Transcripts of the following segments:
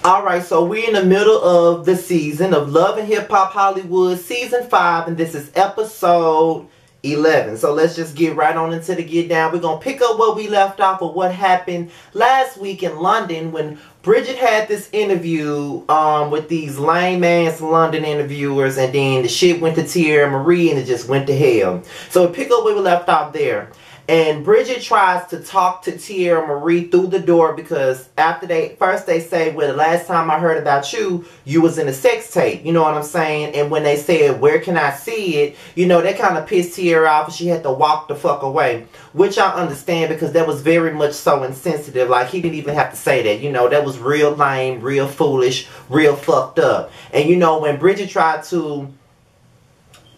Alright, so we're in the middle of the season of Love and Hip Hop Hollywood Season 5, and this is episode 11. So let's just get right on into the get down. We're going to pick up where we left off of what happened last week in London when Bridget had this interview with these lame ass London interviewers, and then the shit went to Tierra Marie and it just went to hell. So we pick up where we left off there. And Bridget tries to talk to Tierra Marie through the door because after they say, well, the last time I heard about you, you was in a sex tape. You know what I'm saying? And when they said, where can I see it? You know, that kind of pissed Tierra off and she had to walk the fuck away. Which I understand because that was very much so insensitive. Like, he didn't even have to say that. You know, that was real lame, real foolish, real fucked up. And, you know, when Bridget tried to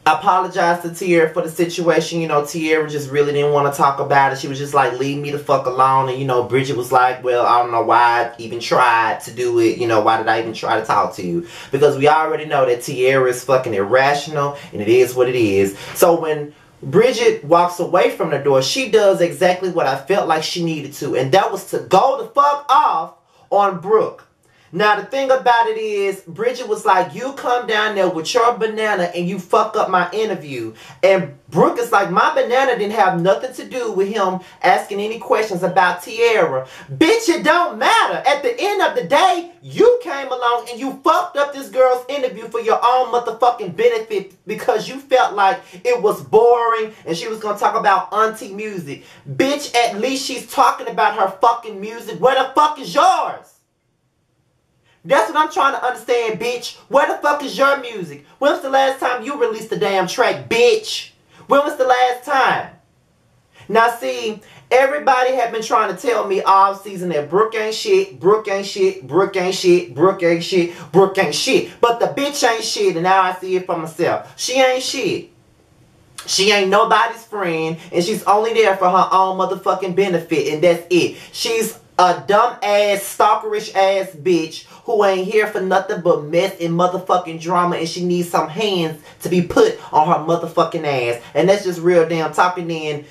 apologize to Tierra for the situation, you know, Tierra just really didn't want to talk about it. She was just like, leave me the fuck alone. And, you know, Bridget was like, well, I don't know why I even tried to do it. You know, why did I even try to talk to you? Because we already know that Tierra is fucking irrational, and it is what it is. So when Bridget walks away from the door, she does exactly what I felt like she needed to, and that was to go the fuck off on Brooke. Now, the thing about it is, Bridget was like, you come down there with your banana and you fuck up my interview. And Brooke is like, my banana didn't have nothing to do with him asking any questions about Tierra. Bitch, it don't matter. At the end of the day, you came along and you fucked up this girl's interview for your own motherfucking benefit because you felt like it was boring and she was going to talk about auntie music. Bitch, at least she's talking about her fucking music. Where the fuck is yours? That's what I'm trying to understand, bitch. Where the fuck is your music? When was the last time you released a damn track, bitch? When was the last time? Now, see, everybody have been trying to tell me all season that Brooke ain't shit, Brooke ain't shit, Brooke ain't shit, Brooke ain't shit, Brooke ain't shit. But the bitch ain't shit, and now I see it for myself. She ain't shit. She ain't nobody's friend, and she's only there for her own motherfucking benefit, and that's it. She's a dumb ass, stalkerish ass bitch who ain't here for nothing but mess and motherfucking drama, and she needs some hands to be put on her motherfucking ass. And that's just real damn talking. In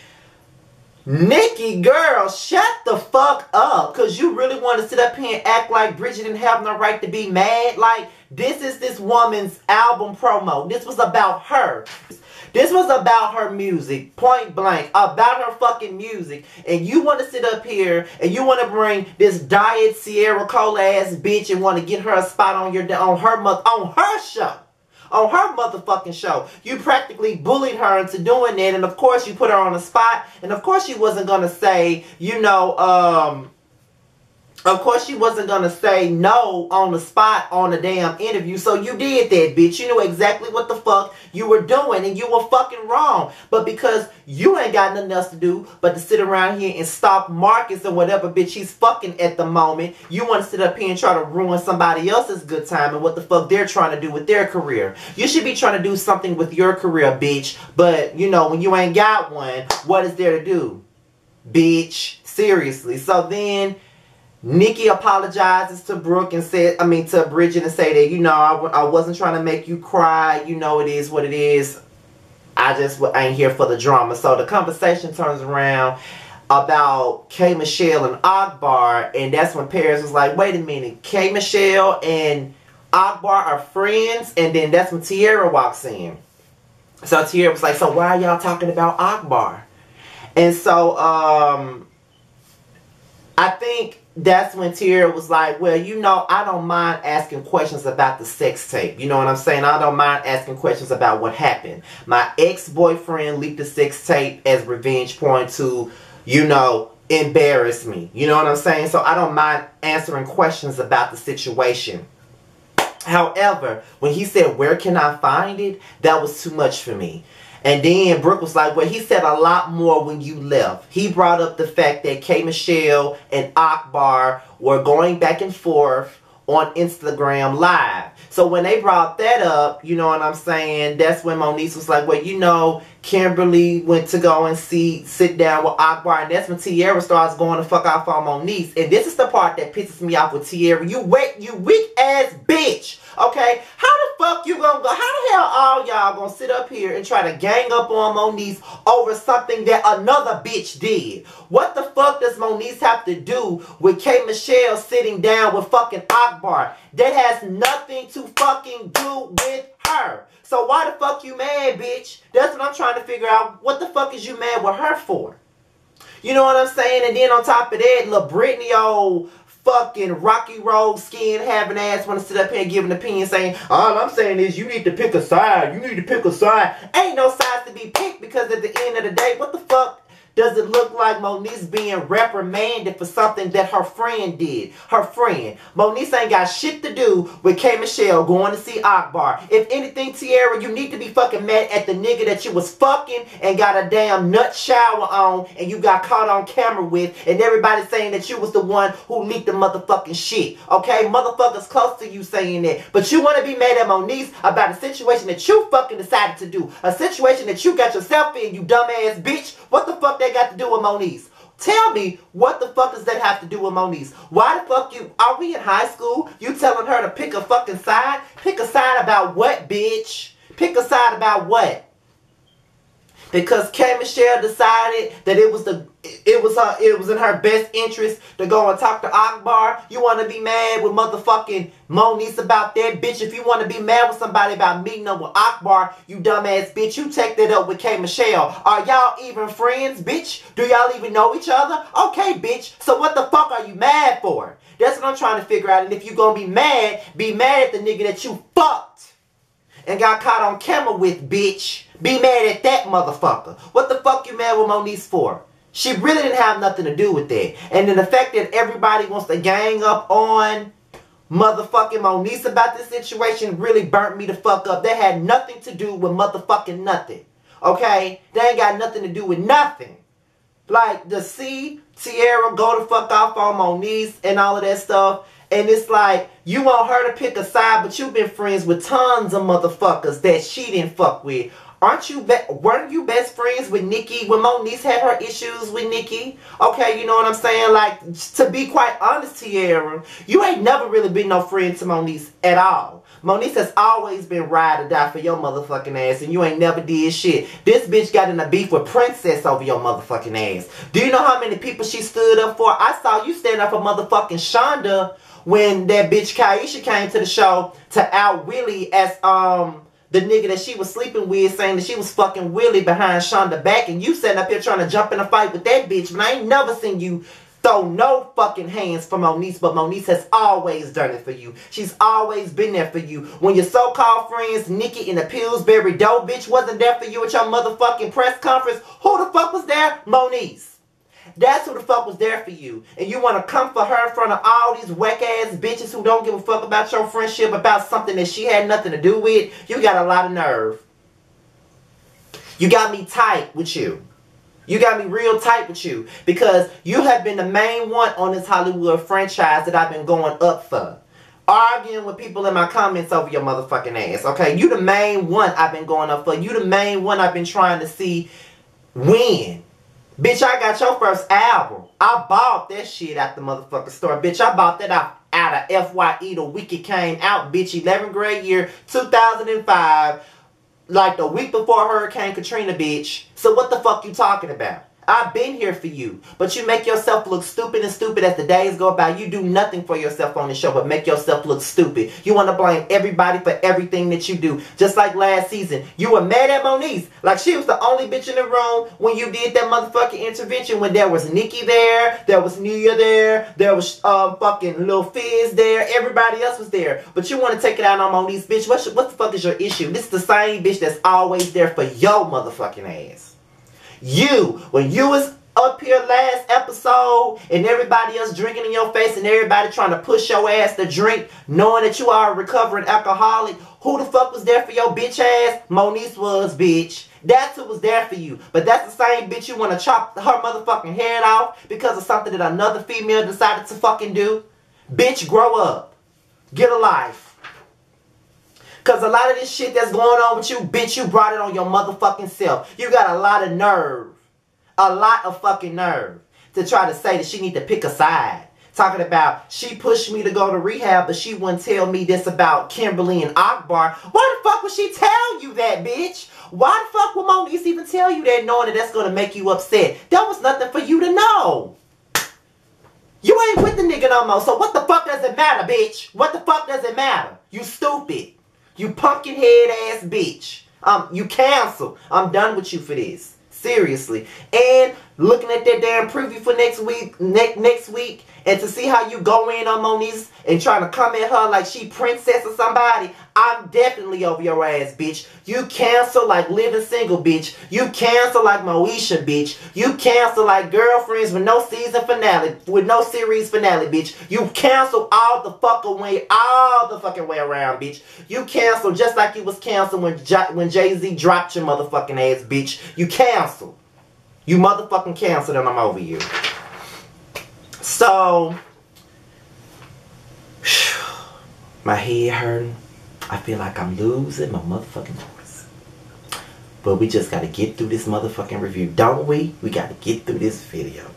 Nikki, girl, shut the fuck up, cause you really want to sit up here and act like Bridget didn't have no right to be mad. Like, this is this woman's album promo. This was about her. This was about her music, point blank, about her fucking music. And you want to sit up here and you want to bring this Diet Sierra Cola ass bitch and want to get her a spot on her show. On her motherfucking show. You practically bullied her into doing that, and of course you put her on the spot, and of course she wasn't gonna say, you know, of course she wasn't going to say no on the spot on the damn interview. So you did that, bitch. You knew exactly what the fuck you were doing, and you were fucking wrong. But because you ain't got nothing else to do but to sit around here and stalk Marcus or whatever bitch he's fucking at the moment, you want to sit up here and try to ruin somebody else's good time and what the fuck they're trying to do with their career. You should be trying to do something with your career, bitch. But, you know, when you ain't got one, what is there to do? Bitch. Seriously. So then Nikki apologizes to Brooke and to Bridget and say that, you know, I wasn't trying to make you cry. You know, it is what it is. I just ain't here for the drama. So the conversation turns around about K. Michelle and Akbar, and that's when Paris was like, wait a minute, K. Michelle and Akbar are friends, and then that's when Tierra walks in. So Tierra was like, so why are y'all talking about Akbar? And so, I think that's when Tierra was like, well, you know, I don't mind asking questions about the sex tape. You know what I'm saying? I don't mind asking questions about what happened. My ex-boyfriend leaked the sex tape as revenge porn to, you know, embarrass me. You know what I'm saying? So I don't mind answering questions about the situation. However, when he said, where can I find it? That was too much for me. And then Brooke was like, well, he said a lot more when you left. He brought up the fact that K. Michelle and Akbar were going back and forth on Instagram Live. So when they brought that up, you know what I'm saying, that's when Monique was like, well, you know, Kimberly went to go and sit down with Akbar, and that's when Tierra starts going to fuck off on Monique. And this is the part that pisses me off with Tierra. You weak ass bitch. Okay? How the fuck you gonna go? How the hell all y'all gonna sit up here and try to gang up on Moniece over something that another bitch did? What the fuck does Moniece have to do with K. Michelle sitting down with fucking Akbar? That has nothing to fucking do with her. So why the fuck you mad, bitch? That's what I'm trying to figure out. What the fuck is you mad with her for? You know what I'm saying? And then on top of that, Lil Britney, old fucking Rocky Road skin having ass want to sit up here and give an opinion saying, all I'm saying is you need to pick a side. You need to pick a side. Ain't no sides to be picked, because at the end of the day, what the fuck does it look like Moniece being reprimanded for something that her friend did? Her friend. Moniece ain't got shit to do with K. Michelle going to see Akbar. If anything, Tierra, you need to be fucking mad at the nigga that you was fucking and got a damn nut shower on and you got caught on camera with, and everybody saying that you was the one who leaked the motherfucking shit. Okay? Motherfuckers close to you saying that. But you want to be mad at Moniece about a situation that you fucking decided to do. A situation that you got yourself in, you dumbass bitch. What the fuck that got to do with Moniece? Tell me, what the fuck does that have to do with Moniece? Why the fuck are we in high school? You telling her to pick a fucking side? Pick a side about what, bitch? Pick a side about what? Because K. Michelle decided that it was in her best interest to go and talk to Akbar. You want to be mad with motherfucking Moniece about that, bitch? If you want to be mad with somebody about meeting up with Akbar, you dumbass bitch, you take that up with K. Michelle. Are y'all even friends, bitch? Do y'all even know each other? Okay, bitch. So what the fuck are you mad for? That's what I'm trying to figure out. And if you gonna be mad at the nigga that you fucked and got caught on camera with, bitch. Be mad at that motherfucker. What the fuck you mad with Moniece for? She really didn't have nothing to do with that. And then the fact that everybody wants to gang up on motherfucking Moniece about this situation really burnt me the fuck up. That had nothing to do with motherfucking nothing. Okay? They ain't got nothing to do with nothing. Like, to see Tierra go the fuck off on Moniece and all of that stuff. And it's like, you want her to pick a side, but you've been friends with tons of motherfuckers that she didn't fuck with. Weren't you best friends with Nikki when Moniece had her issues with Nikki? Okay, you know what I'm saying? Like, to be quite honest, Tierra, you ain't never really been no friend to Moniece at all. Moniece has always been ride or die for your motherfucking ass, and you ain't never did shit. This bitch got in a beef with Princess over your motherfucking ass. Do you know how many people she stood up for? I saw you stand up for motherfucking Shonda when that bitch Kaisha came to the show to out Willie as the nigga that she was sleeping with, saying that she was fucking Willie behind Shonda back, and you sitting up here trying to jump in a fight with that bitch. But I ain't never seen you throw no fucking hands for Moniece, but Moniece has always done it for you. She's always been there for you. When your so-called friends, Nikki and the Pillsbury Doe bitch wasn't there for you at your motherfucking press conference, who the fuck was there? Moniece. That's who the fuck was there for you. And you want to come for her in front of all these whack-ass bitches who don't give a fuck about your friendship, about something that she had nothing to do with? You got a lot of nerve. You got me tight with you. You got me real tight with you. Because you have been the main one on this Hollywood franchise that I've been going up for. Arguing with people in my comments over your motherfucking ass. Okay? You the main one I've been going up for. You the main one I've been trying to see win. Bitch, I got your first album. I bought that shit at the motherfucking store. Bitch, I bought that out of FYE the week it came out. Bitch, 11th grade year, 2005. Like the week before Hurricane Katrina, bitch. So what the fuck you talking about? I've been here for you. But you make yourself look stupid and stupid as the days go by. You do nothing for yourself on the show but make yourself look stupid. You want to blame everybody for everything that you do. Just like last season. You were mad at Moniece. Like she was the only bitch in the room when you did that motherfucking intervention. When there was Nikki there. There was Nia there. There was fucking Lil Fizz there. Everybody else was there. But you want to take it out on Moniece, bitch. What the fuck is your issue? This is the same bitch that's always there for your motherfucking ass. When you was up here last episode and everybody else drinking in your face and everybody trying to push your ass to drink knowing that you are a recovering alcoholic, who the fuck was there for your bitch ass? Moniece was, bitch. That's who was there for you. But that's the same bitch you want to chop her motherfucking head off because of something that another female decided to fucking do? Bitch, grow up. Get a life. Because a lot of this shit that's going on with you, bitch, you brought it on your motherfucking self. You got a lot of nerve. A lot of fucking nerve. To try to say that she need to pick a side. Talking about, she pushed me to go to rehab, but she wouldn't tell me this about Kimberly and Akbar. Why the fuck would she tell that, bitch. Why the fuck would Moniece even tell you that knowing that that's going to make you upset? That was nothing for you to know. You ain't with the nigga no more, so what the fuck does it matter, bitch? What the fuck does it matter? You stupid. You pumpkin head ass bitch. You cancel. I'm done with you for this. Seriously. And looking at that damn preview for next week, and to see how you go in on Moniece and trying to come at her like she princess or somebody, I'm definitely over your ass, bitch. You cancel like Living Single, bitch. You cancel like Moesha, bitch. You cancel like Girlfriends with no season finale, with no series finale, bitch. You cancel all the fucking way around, bitch. You cancel just like you was canceled when Jay-Z dropped your motherfucking ass, bitch. You cancel. You motherfucking canceled and I'm over you. So, my head hurting. I feel like I'm losing my motherfucking voice. But we just got to get through this motherfucking review, don't we? We got to get through this video.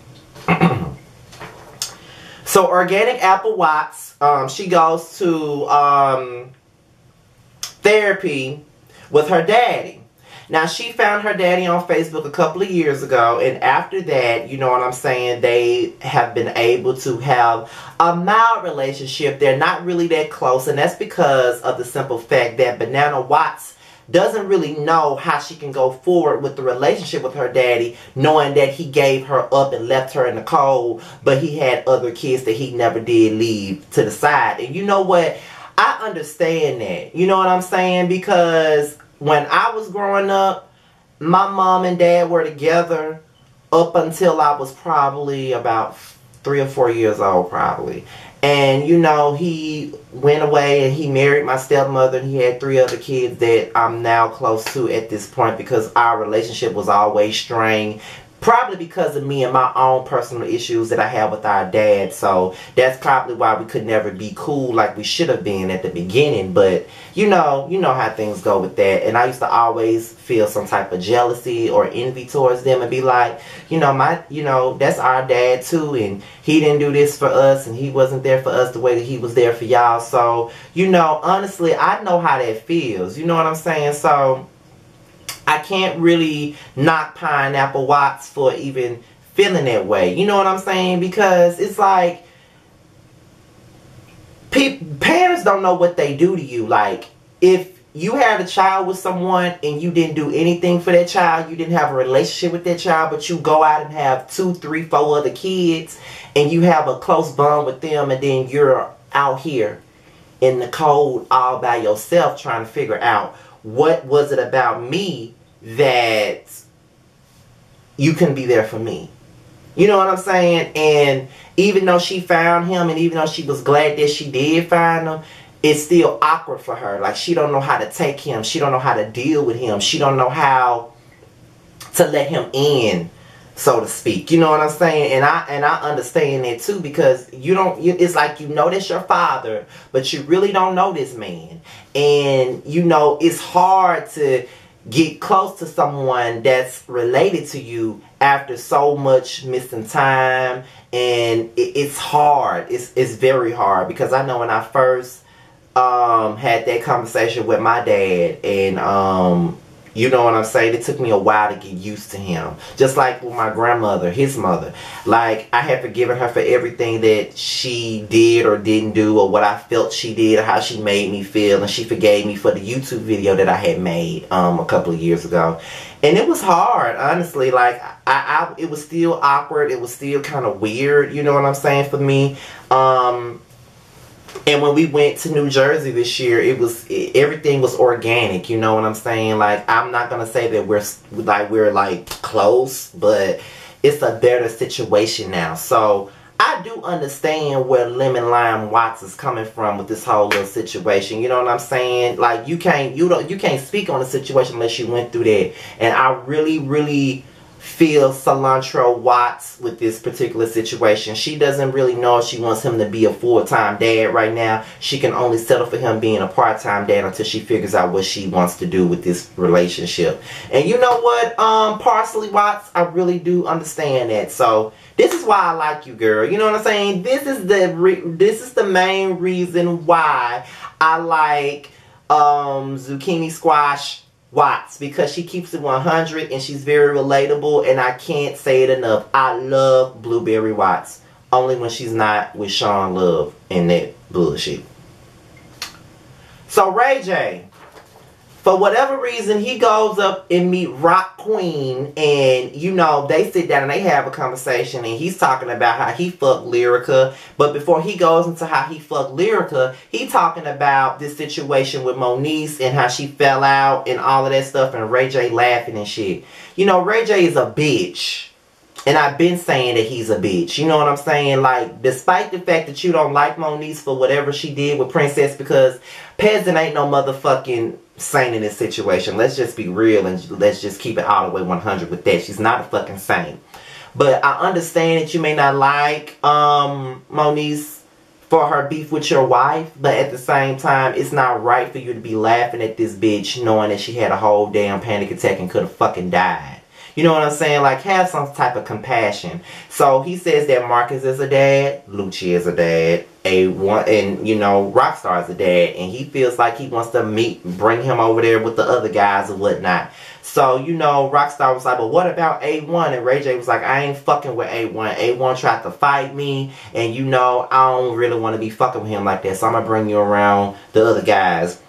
So, Organic Apple Watts, she goes to therapy with her daddy. Now, she found her daddy on Facebook a couple of years ago, and after that, you know what I'm saying, they have been able to have a mild relationship. They're not really that close, and that's because of the simple fact that Banana Watts doesn't really know how she can go forward with the relationship with her daddy, knowing that he gave her up and left her in the cold, but he had other kids that he never did leave to the side. And you know what? I understand that. You know what I'm saying? Because when I was growing up, my mom and dad were together up until I was probably about 3 or 4 years old, probably. And, you know, he went away and he married my stepmother, and he had 3 other kids that I'm now close to at this point because our relationship was always strained. Probably because of me and my own personal issues that I have with our dad. So that's probably why we could never be cool like we should have been at the beginning. But you know how things go with that. And I used to always feel some type of jealousy or envy towards them and be like, that's our dad too, and he didn't do this for us, and he wasn't there for us the way that he was there for y'all. So, honestly, I know how that feels. You know what I'm saying? So I can't really knock Pineapple Watts for even feeling that way. You know what I'm saying? Because it's like, parents don't know what they do to you. Like, if you had a child with someone and you didn't do anything for that child, you didn't have a relationship with that child, but you go out and have 2, 3, 4 other kids, and you have a close bond with them, and then you're out here in the cold all by yourself trying to figure out, what was it about me that you couldn't be there for me? You know what I'm saying? And even though she found him, and even though she was glad that she did find him, it's still awkward for her. Like, she don't know how to take him. She don't know how to deal with him. She don't know how to let him in, so to speak. You know what I'm saying? And I understand that too, because it's like, that's your father, but you really don't know this man. And it's hard to get close to someone that's related to you after so much missing time. And it's hard. It's very hard, because I know when I first had that conversation with my dad, and you know what I'm saying, it took me a while to get used to him. Just like with my grandmother, his mother. Like, I had forgiven her for everything that she did or didn't do, or what I felt she did, or how she made me feel. And she forgave me for the YouTube video that I had made a couple of years ago. And it was hard, honestly. Like, it was still awkward. It was still kind of weird, you know what I'm saying, for me. And when we went to New Jersey this year, everything was organic, you know what I'm saying? Like, I'm not going to say that we're close, but it's a better situation now. So, I do understand where Lemon Lime Watts is coming from with this whole little situation. You know what I'm saying? Like, you can't speak on the situation unless you went through that. And I really, really feel Cilantro Watts with this particular situation. She doesn't really know if she wants him to be a full-time dad right now. She can only settle for him being a part-time dad until she figures out what she wants to do with this relationship. And you know what, Parsley Watts, I really do understand that. So this is why I like you, girl. You know what I'm saying? This is the main reason why I like zucchini squash Watts, because she keeps it 100 and she's very relatable, and I can't say it enough. I love Blueberry Watts. Only when she's not with Sean Love and that bullshit. So Ray J, for whatever reason, he goes up and meet Rock Queen, and you know, they sit down and they have a conversation, and he's talking about how he fucked Lyrica. But before he goes into how he fucked Lyrica, he talking about this situation with Moniece and how she fell out and all of that stuff, and Ray J laughing and shit. You know, Ray J is a bitch. And I've been saying that he's a bitch. You know what I'm saying? Like, despite the fact that you don't like Moniece for whatever she did with Princess, because Peasant ain't no motherfucking saint in this situation. Let's just be real and let's just keep it all the way 100 with that. She's not a fucking saint. But I understand that you may not like Moniece for her beef with your wife, but at the same time, it's not right for you to be laughing at this bitch knowing that she had a whole damn panic attack and could have fucking died. You know what I'm saying? Like, have some type of compassion. So, he says that Marcus is a dad, Lucci is a dad, and, you know, Rockstar is a dad. And he feels like he wants to bring him over there with the other guys and whatnot. So, you know, Rockstar was like, but what about A1? And Ray J was like, I ain't fucking with A1. A1 tried to fight me. And, you know, I don't really want to be fucking with him like that. So, I'm going to bring you around the other guys.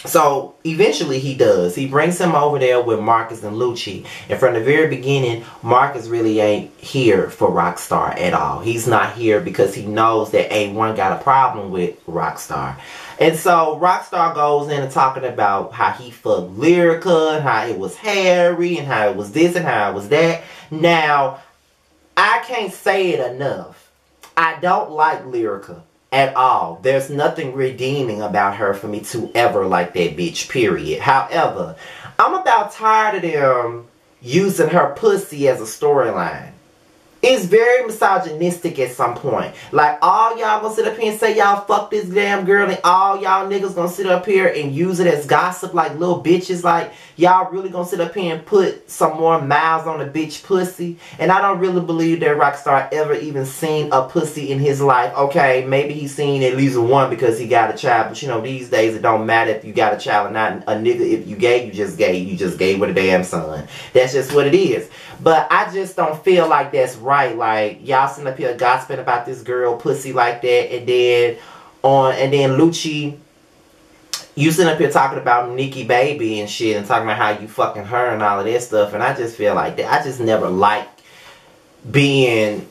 So, eventually he does. He brings him over there with Marcus and Lucci. And from the very beginning, Marcus really ain't here for Rockstar at all. He's not here because he knows that A1 got a problem with Rockstar. And so, Rockstar goes in and talking about how he fucked Lyrica, and how it was Harry, and how it was this, and how it was that. Now, I can't say it enough. I don't like Lyrica at all. There's nothing redeeming about her for me to ever like that bitch, period. However, I'm about tired of them using her pussy as a storyline. It's very misogynistic at some point. Like, all y'all gonna sit up here and say y'all fuck this damn girl, and all y'all niggas gonna sit up here and use it as gossip like little bitches. Like, y'all really gonna sit up here and put some more miles on a bitch pussy? And I don't really believe that Rockstar ever even seen a pussy in his life. Okay, maybe he's seen at least one because he got a child. But you know, these days it don't matter if you got a child or not. A nigga, if you gay, you just gay. You just gay with a damn son. That's just what it is. But I just don't feel like that's right. Like, y'all sitting up here gossiping about this girl pussy like that, and then Lucci, you sitting up here talking about Nikki Baby and shit, and talking about how you fucking her and all of that stuff. And I just feel like that. I just never liked being.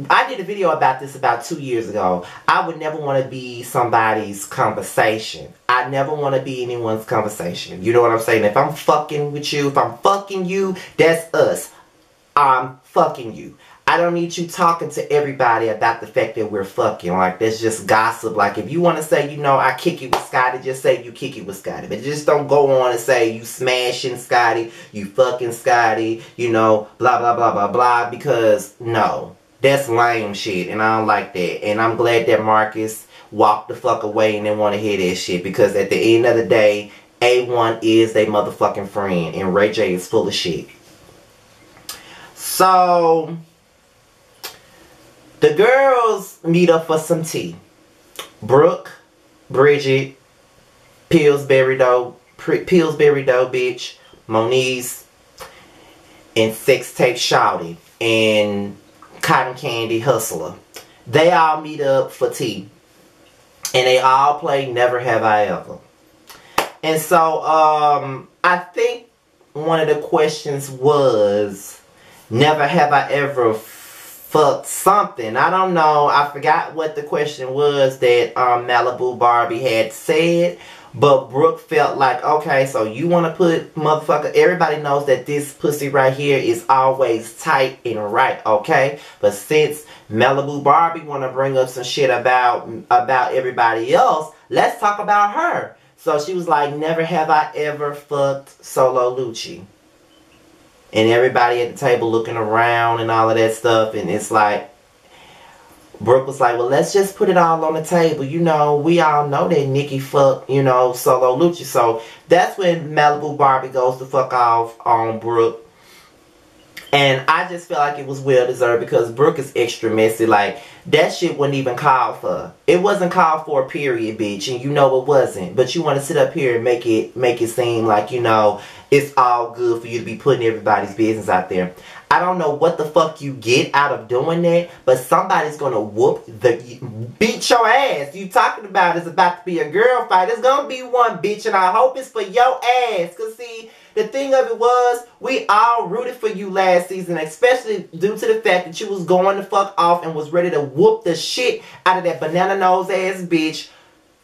I did a video about this about 2 years ago. I would never want to be somebody's conversation. I never want to be anyone's conversation. You know what I'm saying? If I'm fucking with you, if I'm fucking you, that's us. I'm fucking you. I don't need you talking to everybody about the fact that we're fucking. Like, that's just gossip. Like, if you want to say, you know, I kick it with Scotty, just say you kick it with Scotty. But just don't go on and say you smashing Scotty, you fucking Scotty, you know, blah, blah, blah, blah, blah. Because, no. That's lame shit, and I don't like that. And I'm glad that Marcus walked the fuck away and didn't want to hear that shit. Because at the end of the day, A1 is their motherfucking friend, and Ray J is full of shit. So, the girls meet up for some tea. Brooke, Bridget, Pillsbury Doe bitch, Moniece, and Sex Tape Shawty, and Cotton Candy Hustler. They all meet up for tea. And they all play Never Have I Ever. And so, I think one of the questions was, never have I ever fucked something. I don't know. I forgot what the question was that Malibu Barbie had said. But Brooke felt like, okay, so you want to put motherfucker, everybody knows that this pussy right here is always tight and right, okay? But since Malibu Barbie want to bring up some shit about everybody else, let's talk about her. So she was like, never have I ever fucked Solo Lucci. And everybody at the table looking around and all of that stuff. And it's like, Brooke was like, well, let's just put it all on the table. You know, we all know that Nikki fucked, you know, Solo Lucci. So that's when Malibu Barbie goes to fuck off on Brooke. And I just feel like it was well deserved because Brooke is extra messy. Like, That shit wasn't even called for. It wasn't called for, period, bitch. And you know it wasn't. But you want to sit up here and make it seem like, you know, it's all good for you to be putting everybody's business out there. I don't know what the fuck you get out of doing that, but somebody's gonna beat your ass. You talking about it's about to be a girl fight. It's gonna be one, bitch, and I hope it's for your ass. Cause see, the thing of it was, we all rooted for you last season, especially due to the fact that you was going the fuck off and was ready to whoop the shit out of that banana nose ass bitch,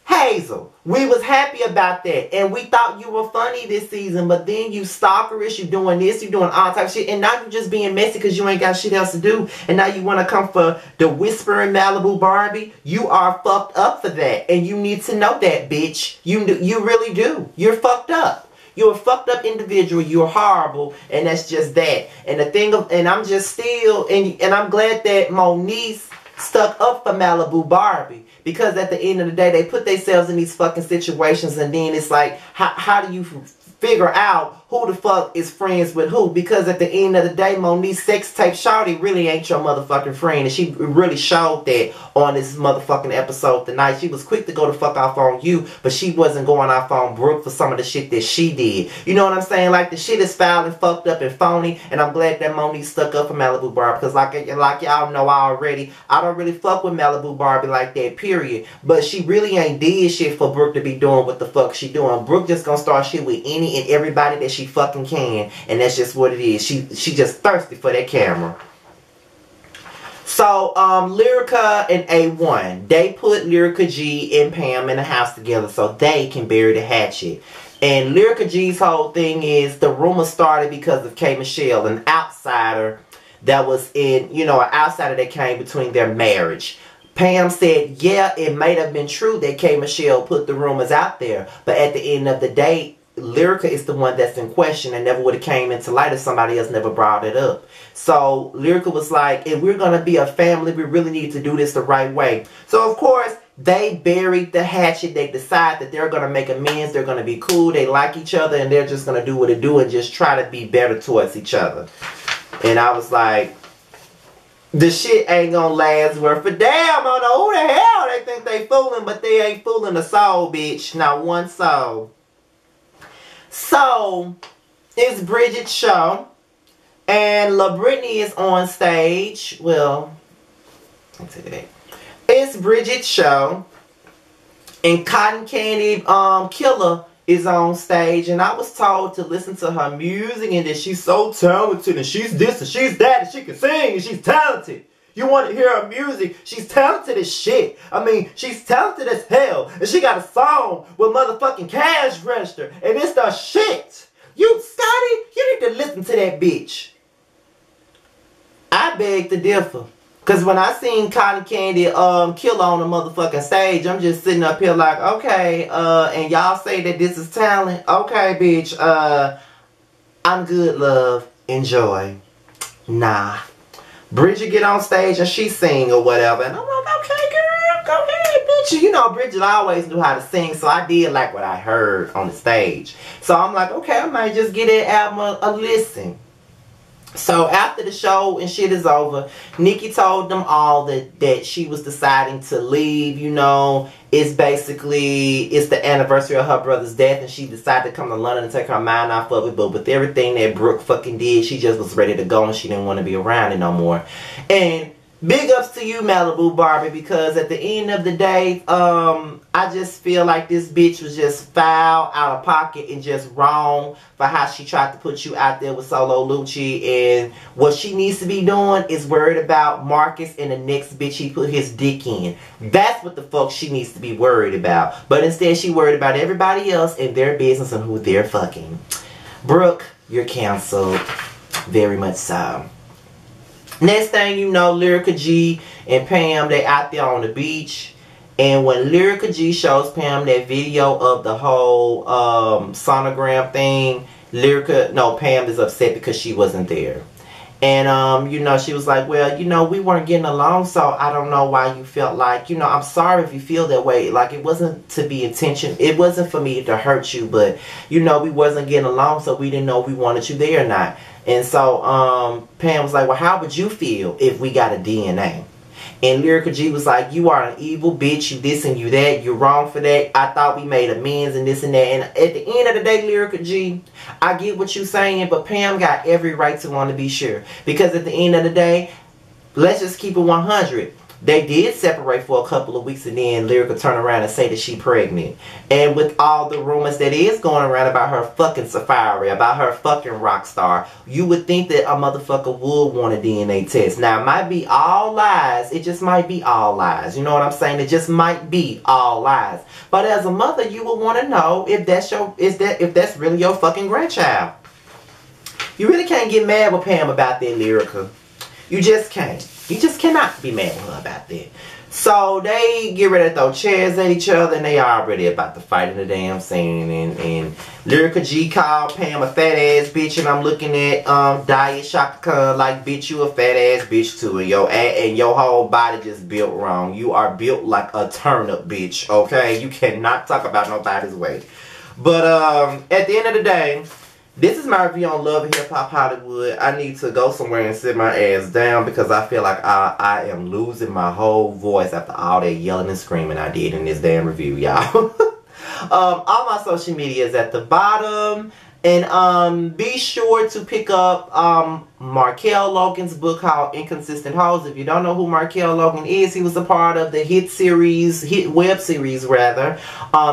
Hazel. We was happy about that. And we thought you were funny this season. But then you stalkerish. You doing this. You doing all type of shit. And now you just being messy because you ain't got shit else to do. And now you want to come for the whispering Malibu Barbie. You are fucked up for that. And you need to know that, bitch. You really do. You're fucked up. You're a fucked up individual. You're horrible. And that's just that. And the thing of, and I'm just still, and I'm glad that Moniece stuck up for Malibu Barbie. Because at the end of the day, they put themselves in these fucking situations, and then it's like, how do you figure out who the fuck is friends with who? Because at the end of the day, Moniece sex tape shawty really ain't your motherfucking friend. And she really showed that on this motherfucking episode tonight. She was quick to go the fuck off on you, but she wasn't going off on Brooke for some of the shit that she did. You know what I'm saying? Like, the shit is foul and fucked up and phony, and I'm glad that Moniece stuck up for Malibu Barbie. Because like y'all know already, I don't really fuck with Malibu Barbie like that, period. But she really ain't did shit for Brooke to be doing what the fuck she doing. Brooke just gonna start shit with any and everybody that she fucking can, and that's just what it is. She just thirsty for that camera. So Lyrica and A1, they put Lyrica G and Pam in the house together so they can bury the hatchet. And Lyrica G's whole thing is the rumor started because of K. Michelle, an outsider that was in, you know, an outsider that came between their marriage. Pam said, yeah, it might have been true that K. Michelle put the rumors out there, but at the end of the day, Lyrica is the one that's in question and never would have came into light if somebody else never brought it up. So Lyrica was like, if we're going to be a family, we really need to do this the right way. So of course, they buried the hatchet. They decide that they're going to make amends. They're going to be cool. They like each other and they're just going to do what they do and just try to be better towards each other. And I was like, the shit ain't gonna last worth a damn. I don't know who the hell they think they fooling, but they ain't fooling a soul, bitch. Not one soul. So, it's Bridget's show. And La Brittany is on stage. Well, let's take that. It's Bridget's show. And Cotton Candy Killer is on stage. And I was told to listen to her music and that she's so talented. And she's this and she's that. And she can sing and she's talented. You want to hear her music? She's talented as shit. I mean, she's talented as hell. And she got a song with motherfucking Cash Register. And it's the shit. You, Scotty, you need to listen to that bitch. I beg to differ. Because when I seen Cotton Candy Killer on the motherfucking stage, I'm just sitting up here like, okay, and y'all say that this is talent? Okay, bitch, I'm good, love. Enjoy. Nah. Bridget get on stage and she sing or whatever. And I'm like, okay, girl, go ahead, bitch. You know, Bridget always knew how to sing, so I did like what I heard on the stage. So I'm like, okay, I might just give that album a listen. So after the show and shit is over, Nikki told them all that she was deciding to leave, you know. It's the anniversary of her brother's death and she decided to come to London and take her mind off of it. But with everything that Brooke fucking did, she just was ready to go and she didn't want to be around it no more. And big ups to you, Malibu Barbie, because at the end of the day, I just feel like this bitch was just foul, out of pocket, and just wrong for how she tried to put you out there with Solo Lucci. And what she needs to be doing is worried about Marcus and the next bitch he put his dick in. That's what the fuck she needs to be worried about. But instead, she worried about everybody else and their business and who they're fucking. Brooke, you're canceled. Very much so. Next thing you know, Lyrica G and Pam, they out there on the beach. And when Lyrica G shows Pam that video of the whole sonogram thing, Pam is upset because she wasn't there. And, you know, she was like, well, you know, we weren't getting along, so I don't know why you felt like, you know, I'm sorry if you feel that way. Like, it wasn't to be intention. It wasn't for me to hurt you, but, you know, we wasn't getting along, so we didn't know if we wanted you there or not. And so, Pam was like, well, how would you feel if we got a DNA? And Lyrica G was like, you are an evil bitch, you this and you that, you're wrong for that. I thought we made amends and this and that. And at the end of the day, Lyrica G, I get what you're saying, but Pam got every right to want to be sure. Because at the end of the day, let's just keep it 100. They did separate for a couple of weeks, and then Lyrica turn around and say that she pregnant. And with all the rumors that is going around about her fucking Safari, about her fucking rock star, you would think that a motherfucker would want a DNA test. Now, it might be all lies. It just might be all lies. You know what I'm saying? It just might be all lies. But as a mother, you would want to know if that's if that's really your fucking grandchild. You really can't get mad with Pam about that, Lyrica. You just can't. You just cannot be mad with her about that. So they get ready to throw chairs at each other, and they already about to fight in the damn scene. And Lyrica G called Pam a fat ass bitch, and I'm looking at Diet Shaka Khan like, bitch, you a fat ass bitch too, and your whole body just built wrong. You are built like a turnip, bitch. Okay, you cannot talk about nobody's weight. But at the end of the day, this is my review on Love and Hip Hop Hollywood. I need to go somewhere and sit my ass down because I feel like I am losing my whole voice after all that yelling and screaming I did in this damn review, y'all. All my social media is at the bottom. And be sure to pick up Markel Logan's book called Inconsistent Hoes. If you don't know who Markel Logan is, he was a part of the hit web series rather,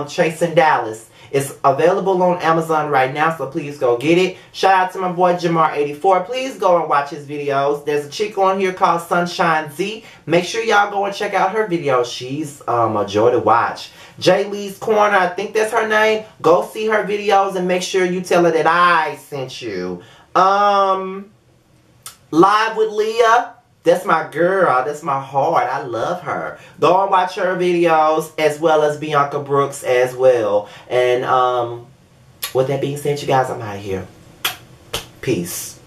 Chasing Dallas. It's available on Amazon right now, so please go get it. Shout out to my boy Jamar84. Please go and watch his videos. There's a chick on here called Sunshine Z. Make sure y'all go and check out her videos. She's a joy to watch. J Lee's Corner, I think that's her name. Go see her videos and make sure you tell her that I sent you. Live with Leah. That's my girl. That's my heart. I love her. Go and watch her videos as well as Bianca Brooks as well. And with that being said, you guys, I'm out of here. Peace.